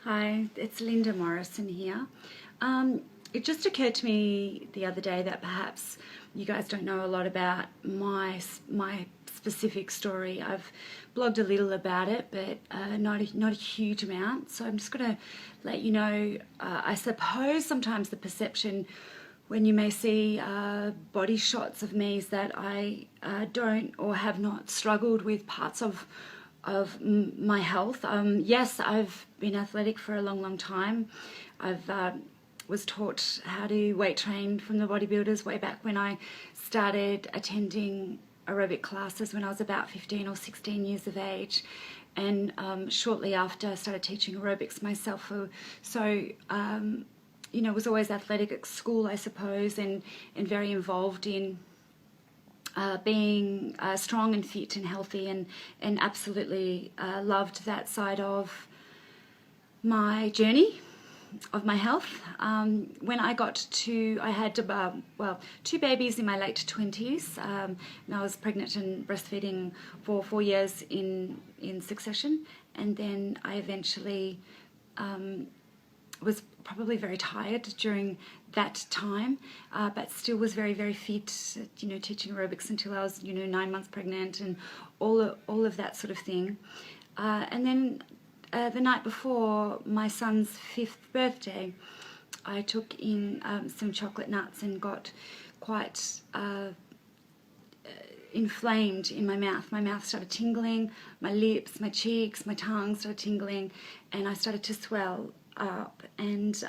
Hi, it's Linda Morrison here. It just occurred to me the other day that perhaps you guys don't know a lot about my specific story. I've blogged a little about it, but not a huge amount. So I'm just going to let you know. I suppose sometimes the perception when you may see body shots of me is that I don't or have not struggled with parts of my health. Yes, I've been athletic for a long time. I've was taught how to weight train from the bodybuilders way back when I started attending aerobic classes when I was about 15 or 16 years of age, and shortly after I started teaching aerobics myself. Was always athletic at school, I suppose, and very involved in being strong and fit and healthy, and absolutely loved that side of my journey of my health. When I had two babies in my late 20s, and I was pregnant and breastfeeding for 4 years in succession, and then I eventually was probably very tired during that time, but still was very, very fit, teaching aerobics until I was, 9 months pregnant and all of that sort of thing. And then the night before my son's 5th birthday, I took in some chocolate nuts and got quite inflamed in my mouth. My mouth started tingling, my lips, my cheeks, my tongue started tingling, and I started to swell up, and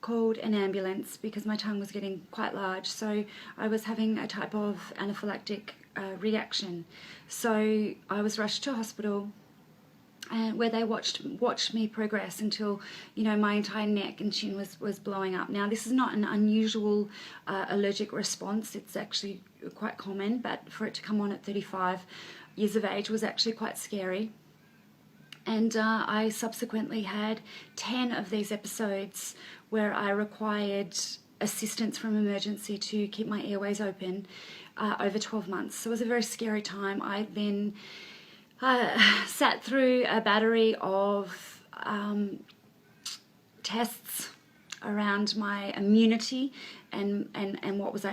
called an ambulance because my tongue was getting quite large. So I was having a type of anaphylactic reaction. So I was rushed to hospital, and where they watched me progress until my entire neck and chin was blowing up. Now, this is not an unusual allergic response. It's actually quite common, but for it to come on at 35 years of age was actually quite scary. And I subsequently had 10 of these episodes where I required assistance from emergency to keep my airways open over 12 months. So it was a very scary time. I then sat through a battery of tests around my immunity and what was I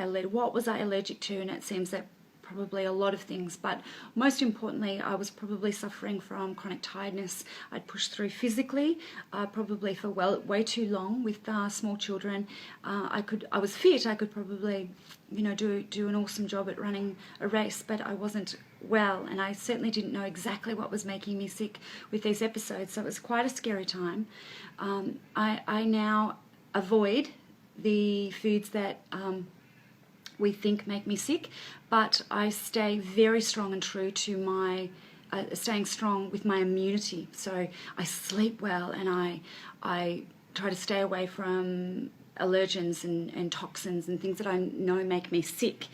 allergic to, and it seems that probably a lot of things, but most importantly I was probably suffering from chronic tiredness. I'd pushed through physically, probably for way too long with small children. I was fit. I could probably do an awesome job at running a race, but I wasn't well, and I certainly didn't know exactly what was making me sick with these episodes. So it was quite a scary time. I now avoid the foods that we think make me sick, but I stay very strong and true to my staying strong with my immunity. So I sleep well, and I try to stay away from allergens and toxins and things that I know make me sick.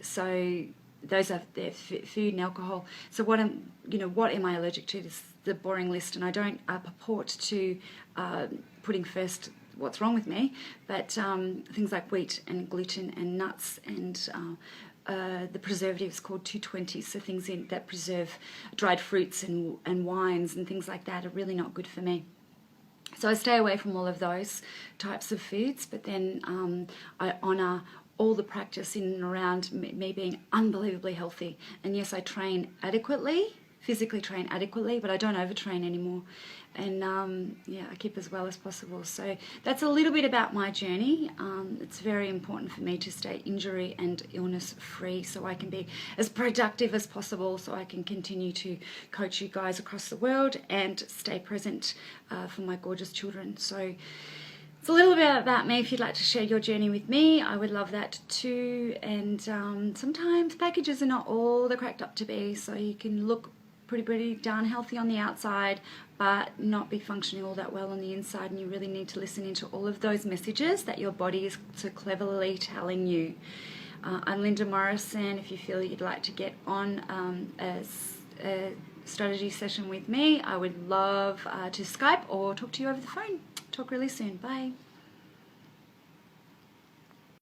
So those are food and alcohol. So what am I allergic to? This is the boring list, and I don't purport to putting first what's wrong with me, but things like wheat and gluten and nuts and the preservatives called 220, so things that preserve dried fruits and wines and things like that are really not good for me. So I stay away from all of those types of foods, but then I honour all the practice in and around me being unbelievably healthy. And yes, I train adequately, physically train adequately, but I don't overtrain anymore, and I keep as well as possible. So that's a little bit about my journey. It's very important for me to stay injury and illness free so I can be as productive as possible, so I can continue to coach you guys across the world and stay present for my gorgeous children. So it's a little bit about me. If you'd like to share your journey with me, I would love that too. And sometimes packages are not all they're cracked up to be, so you can look pretty darn healthy on the outside but not be functioning all that well on the inside, and you really need to listen into all of those messages that your body is so cleverly telling you. I'm Linda Morrison. If you feel you'd like to get on a strategy session with me, I would love to Skype or talk to you over the phone. Talk really soon. Bye.